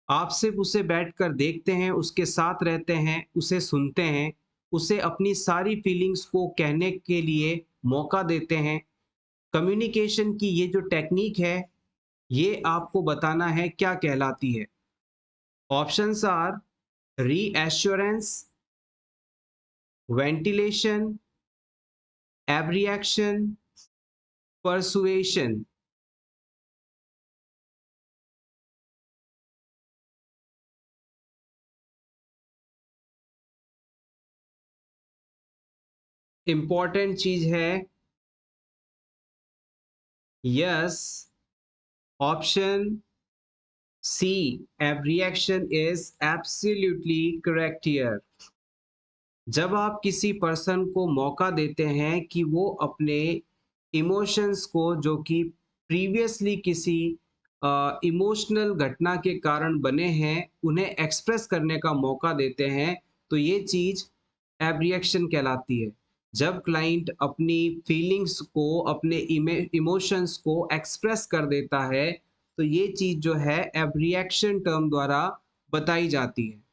आप सिर्फ उसे बैठकर देखते हैं, उसके साथ रहते हैं, उसे सुनते हैं, उसे अपनी सारी फीलिंग्स को कहने के लिए मौका देते हैं। कम्युनिकेशन की ये जो टेक्निक है, ये आपको बताना है क्या कहलाती है। Options are reassurance, ventilation, abreaction, persuasion. Important चीज है, yes, option C abreaction is absolutely correct here. जब आप किसी पर्सन को मौका देते हैं कि वो अपने इमोशंस को, जो कि प्रीवियसली किसी इमोशनल घटना के कारण बने हैं, उन्हें एक्सप्रेस करने का मौका देते हैं, तो ये चीज़ एब्रिएक्शन कहलाती है। जब क्लाइंट अपनी फीलिंग्स को, अपने इमोशंस को एक्सप्रेस कर देता है, तो ये चीज़ जो है एब्रिएक्शन टर्म द्वारा बताई जाती है।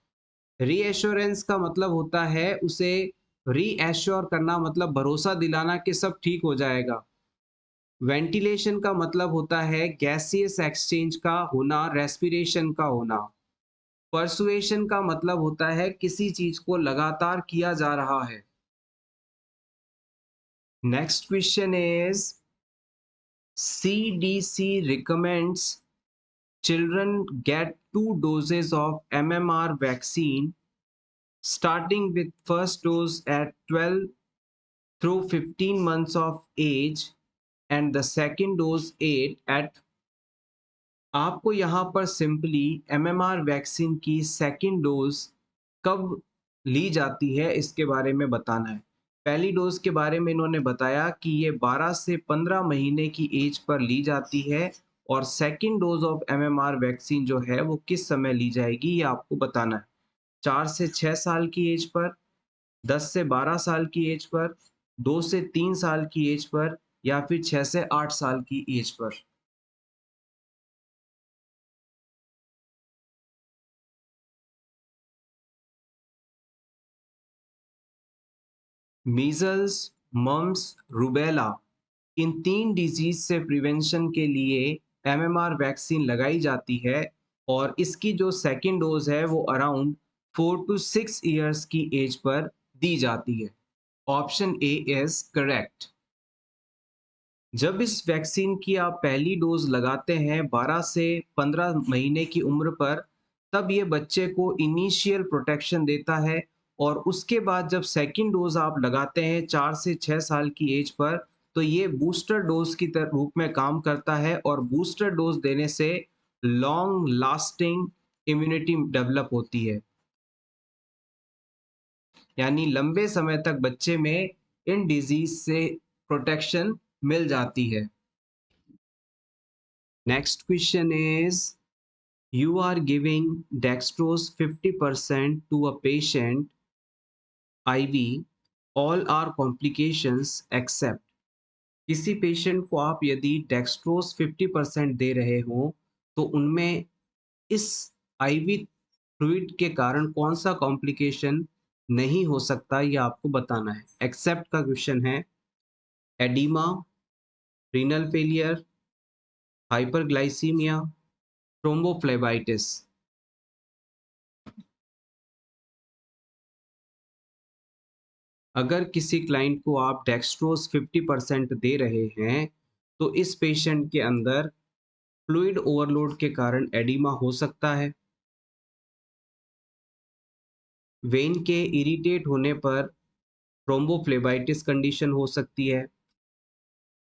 रीएश्योरेंस का मतलब होता है उसे रीएश्योर करना, मतलब भरोसा दिलाना कि सब ठीक हो जाएगा। वेंटिलेशन का मतलब होता है गैसियस एक्सचेंज का होना, रेस्पिरेशन का होना। परसुएशन का मतलब होता है किसी चीज को लगातार किया जा रहा है। Next question is CDC recommends children get 2 doses of MMR vaccine starting with first dose at 12 through 15 months of age and the second dose 8 at। आपको यहाँ पर सिंपली MMR वैक्सीन की सेकेंड डोज कब ली जाती है इसके बारे में बताना है। पहली डोज के बारे में इन्होंने बताया कि ये 12 से 15 महीने की एज पर ली जाती है, और second dose of MMR vaccine जो है वो किस समय ली जाएगी ये आपको बताना है। 4 से 6 साल की एज पर, 10 से 12 साल की एज पर, 2 से 3 साल की एज पर, या फिर 6 से 8 साल की एज पर। मीजल्स, मम्स, रूबेला, इन 3 डिजीज से प्रिवेंशन के लिए एमएमआर वैक्सीन लगाई जाती है और इसकी जो सेकेंड डोज है वो अराउंड 4 to 6 इयर्स की एज पर दी जाती है। Option A is correct. जब इस वैक्सीन की आप पहली डोज लगाते हैं 12 से 15 महीने की उम्र पर, तब ये बच्चे को इनिशियल प्रोटेक्शन देता है और उसके बाद जब सेकंड डोज आप लगाते हैं 4 से 6 साल की एज पर, तो ये बूस्टर डोज की तरह रूप में काम करता है और बूस्टर डोज देने से लॉन्ग लास्टिंग इम्यूनिटी डेवलप होती है, यानी लंबे समय तक बच्चे में इन डिजीज से प्रोटेक्शन मिल जाती है। Next question is, you are giving dextrose 50% to a patient IV, all are complications except। किसी पेशेंट को आप यदि डेक्सट्रोज 50% दे रहे हो तो उनमें इस आईवी फ्लूइड के कारण कौन सा कॉम्प्लिकेशन नहीं हो सकता, ये आपको बताना है। एक्सेप्ट का क्वेश्चन है oedema, renal failure, hyperglycaemia, thrombophlebitis. अगर किसी क्लाइंट को आप डेक्सट्रोज 50% दे रहे हैं तो इस पेशेंट के अंदर फ्लूइड ओवरलोड के कारण एडिमा हो सकता है, वेन के इरिटेट होने पर थ्रोम्बोफ्लेबाइटिस कंडीशन हो सकती है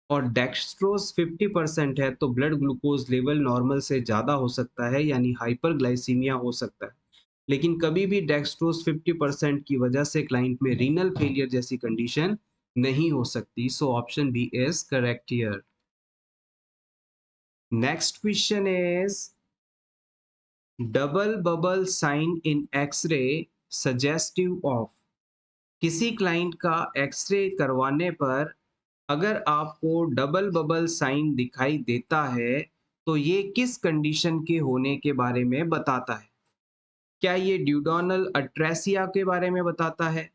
और डेक्सट्रोज 50% है तो ब्लड ग्लूकोज लेवल नॉर्मल से ज़्यादा हो सकता है, यानी हाइपरग्लाइसीमिया हो सकता है। लेकिन कभी भी डेक्सट्रोज 50% की वजह से क्लाइंट में रीनल फेलियर जैसी कंडीशन नहीं हो सकती। So option B is correct here. Next question is, double bubble sign in x-ray suggestive of. किसी क्लाइंट का एक्सरे करवाने पर अगर आपको डबल बबल साइन दिखाई देता है तो ये किस कंडीशन के होने के बारे में बताता है? क्या ये ड्यूडोनल अट्रेसिया के बारे में बताता है,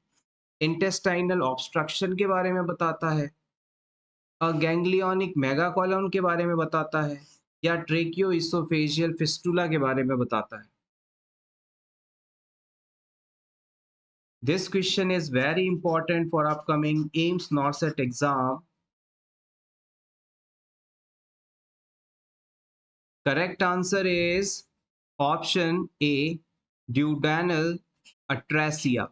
इंटेस्टाइनल ऑब्स्ट्रक्शन के बारे में बताता है, गैंग्लियोनिक मेगाकोलोन के बारे में बताता है, या ट्रेकियो इसोफेजियल फिस्टुला के बारे में बताता है? This question is very important for upcoming AIMS NORCET exam. Correct answer is option A, duodenal atresia।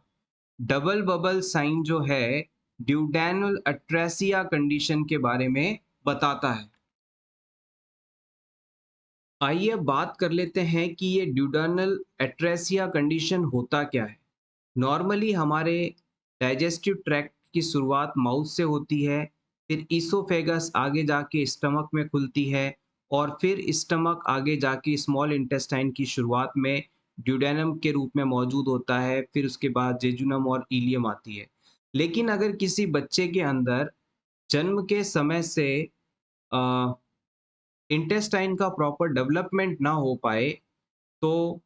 Double bubble sign जो है ड्यूडेनल अट्रेसिया कंडीशन के बारे में बताता है। आइए बात कर लेते हैं कि ये ड्यूडेनल अट्रेसिया कंडीशन होता क्या है। नॉर्मली हमारे डाइजेस्टिव ट्रैक्ट की शुरुआत माउथ से होती है, फिर ईसोफेगस आगे जाके स्टमक में खुलती है और फिर स्टमक आगे जाके स्मॉल इंटेस्टाइन की शुरुआत में ड्यूडेनम के रूप में मौजूद होता है, फिर उसके बाद जेजुनम और इलियम आती है। लेकिन अगर किसी बच्चे के अंदर जन्म के समय से इंटेस्टाइन का प्रॉपर डेवलपमेंट ना हो पाए तो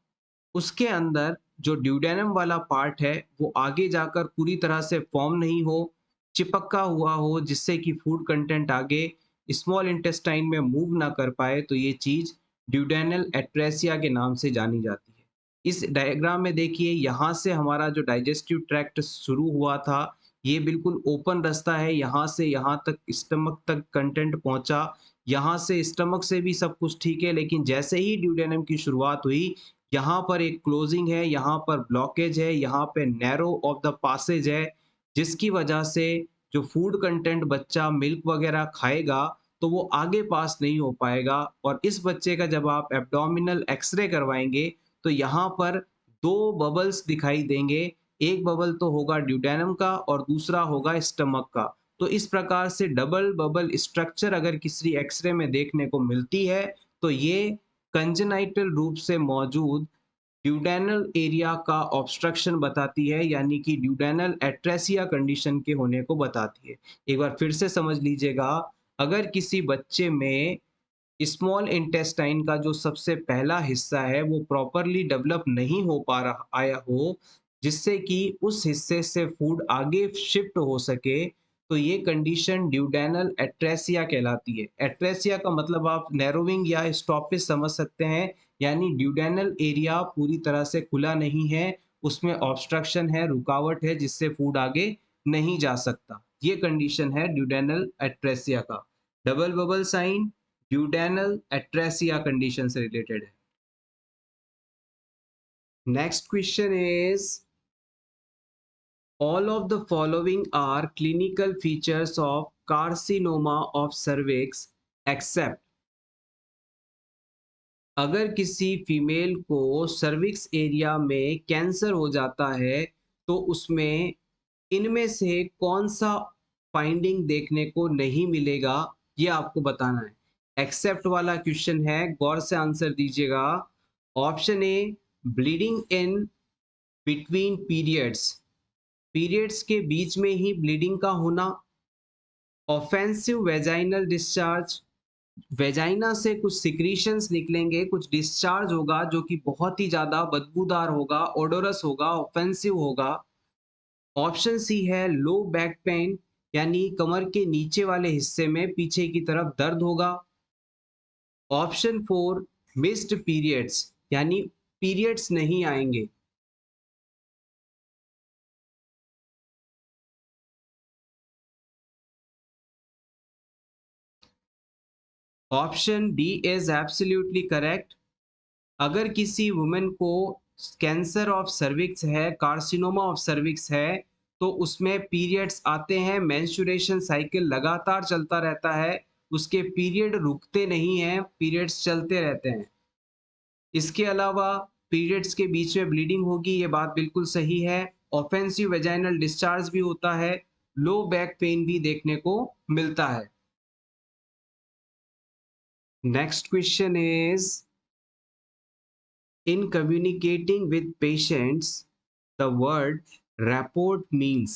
उसके अंदर जो ड्यूडेनम वाला पार्ट है वो आगे जाकर पूरी तरह से फॉर्म नहीं हो, चिपका हुआ हो, जिससे कि फूड कंटेंट आगे स्मॉल इंटेस्टाइन में मूव ना कर पाए, तो ये चीज ड्यूडेनल एट्रेसिया के नाम से जानी जाती है। इस डायग्राम में देखिए, यहाँ से हमारा जो डाइजेस्टिव ट्रैक्ट शुरू हुआ था ये बिल्कुल ओपन रास्ता है, यहाँ से यहाँ तक स्टमक तक कंटेंट पहुंचा, यहाँ से स्टमक से भी सब कुछ ठीक है, लेकिन जैसे ही ड्यूडेनम की शुरुआत हुई यहाँ पर एक क्लोजिंग है, यहाँ पर ब्लॉकेज है, यहाँ पे नैरो ऑफ द पासेज है, जिसकी वजह से जो फूड कंटेंट बच्चा मिल्क वगैरह खाएगा तो वो आगे पास नहीं हो पाएगा। और इस बच्चे का जब आप एब्डोमिनल एक्सरे करवाएंगे तो यहाँ पर दो बबल्स दिखाई देंगे, एक बबल तो होगा ड्यूडेनम का और दूसरा होगा स्टमक का। तो इस प्रकार से डबल बबल स्ट्रक्चर अगर किसी एक्सरे में देखने को मिलती है तो ये कंजेनाइटल रूप से मौजूद ड्यूडेनल एरिया का ऑब्स्ट्रक्शन बताती है, यानी कि ड्यूडेनल एट्रेसिया कंडीशन के होने को बताती है। एक बार फिर से समझ लीजिएगा, अगर किसी बच्चे में स्मॉल इंटेस्टाइन का जो सबसे पहला हिस्सा है वो प्रॉपरली डेवलप नहीं हो पा रहा आया हो, जिससे कि उस हिस्से से फूड आगे शिफ्ट हो सके, तो ये कंडीशन ड्यूडेनल एट्रेसिया कहलाती है। एट्रेसिया का मतलब आप नैरोविंग या स्टॉपेज समझ सकते हैं, यानी ड्यूडेनल एरिया पूरी तरह से खुला नहीं है, उसमें ऑब्स्ट्रक्शन है, रुकावट है, जिससे फूड आगे नहीं जा सकता। ये कंडीशन है ड्यूडेनल एट्रेसिया का। Double bubble sign duodenal atresia condition से रिलेटेड है। Next question is all of the following are clinical features of carcinoma of cervix except अगर किसी फीमेल को सर्विक्स एरिया में कैंसर हो जाता है तो उसमें इनमें से कौन सा फाइंडिंग देखने को नहीं मिलेगा, ये आपको बताना है। एक्सेप्ट वाला क्वेश्चन है, गौर से आंसर दीजिएगा। Option A bleeding in between periods, periods के बीच में ही ब्लीडिंग का होना। ऑफेंसिव वेजाइनल डिस्चार्ज, वेजाइना से कुछ सिक्रीशंस निकलेंगे, कुछ डिस्चार्ज होगा जो कि बहुत ही ज्यादा बदबूदार होगा, ओडोरस होगा, ऑफेंसिव होगा। ऑप्शन सी है लो बैक पेन, यानी कमर के नीचे वाले हिस्से में पीछे की तरफ दर्द होगा। ऑप्शन फोर मिस्ड पीरियड्स, यानी पीरियड्स नहीं आएंगे। Option D is absolutely correct. अगर किसी वुमेन को कैंसर ऑफ सर्विक्स है, कार्सिनोमा ऑफ सर्विक्स है, तो उसमें पीरियड्स आते हैं, मेंस्ट्रुएशन साइकिल लगातार चलता रहता है, उसके पीरियड रुकते नहीं हैं, पीरियड्स चलते रहते हैं। इसके अलावा पीरियड्स के बीच में ब्लीडिंग होगी, ये बात बिल्कुल सही है। ऑफेंसिव वेजाइनल डिस्चार्ज भी होता है, लो बैक पेन भी देखने को मिलता है। Next question is in communicating with patients the word rapport means,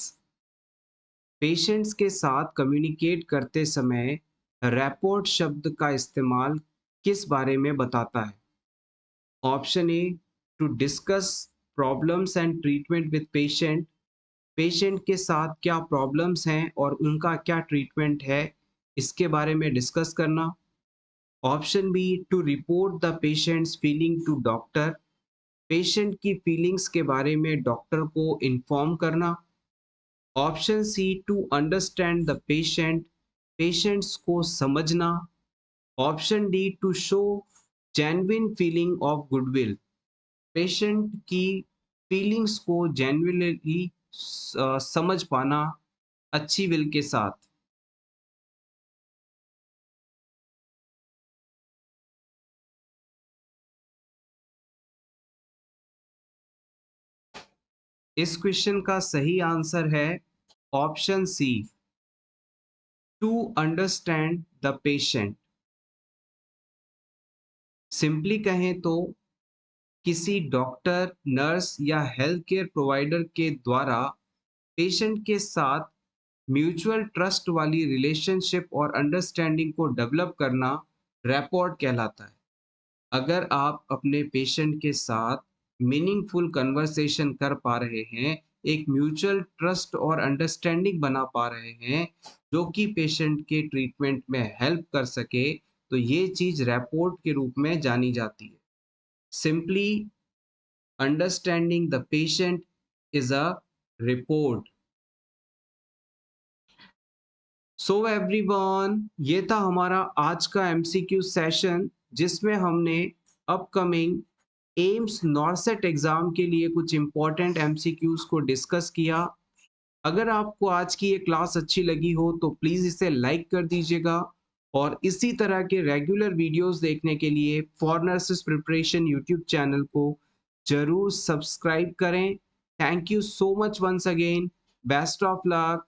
patients के साथ कम्युनिकेट करते समय रैपोर्ट शब्द का इस्तेमाल किस बारे में बताता है। Option A to discuss problems and treatment with patient, patient के साथ क्या प्रॉब्लम्स हैं और उनका क्या ट्रीटमेंट है, इसके बारे में डिस्कस करना। Option B to report the patient's feeling to doctor, patient की फीलिंग्स के बारे में डॉक्टर को इन्फॉर्म करना। Option C to understand the patient, patients को समझना। Option D to show genuine feeling of goodwill, patient की फीलिंग्स को जेन्युइनली समझ पाना अच्छी विल के साथ। इस क्वेश्चन का सही आंसर है option C to understand the patient. Simply कहें तो किसी डॉक्टर, नर्स या हेल्थ केयर प्रोवाइडर के द्वारा पेशेंट के साथ म्यूचुअल ट्रस्ट वाली रिलेशनशिप और अंडरस्टैंडिंग को डेवलप करना रैपोर्ट कहलाता है। अगर आप अपने पेशेंट के साथ मीनिंगफुल कन्वर्सेशन कर पा रहे हैं, एक म्यूचुअल ट्रस्ट और अंडरस्टैंडिंग बना पा रहे हैं जो कि पेशेंट के ट्रीटमेंट में हेल्प कर सके, तो ये चीज रैपोर्ट के रूप में जानी जाती है। Simply understanding the patient is a report. So everyone, ये था हमारा आज का एमसीक्यू सेशन, जिसमें हमने अपकमिंग एम्स नॉर्सेट एग्जाम के लिए कुछ इंपॉर्टेंट एमसीक्यूज को डिस्कस किया। अगर आपको आज की ये क्लास अच्छी लगी हो तो प्लीज इसे लाइक कर दीजिएगा, और इसी तरह के रेगुलर वीडियोस देखने के लिए for nurses preparation YouTube channel को जरूर सब्सक्राइब करें। Thank you so much once again, best of luck.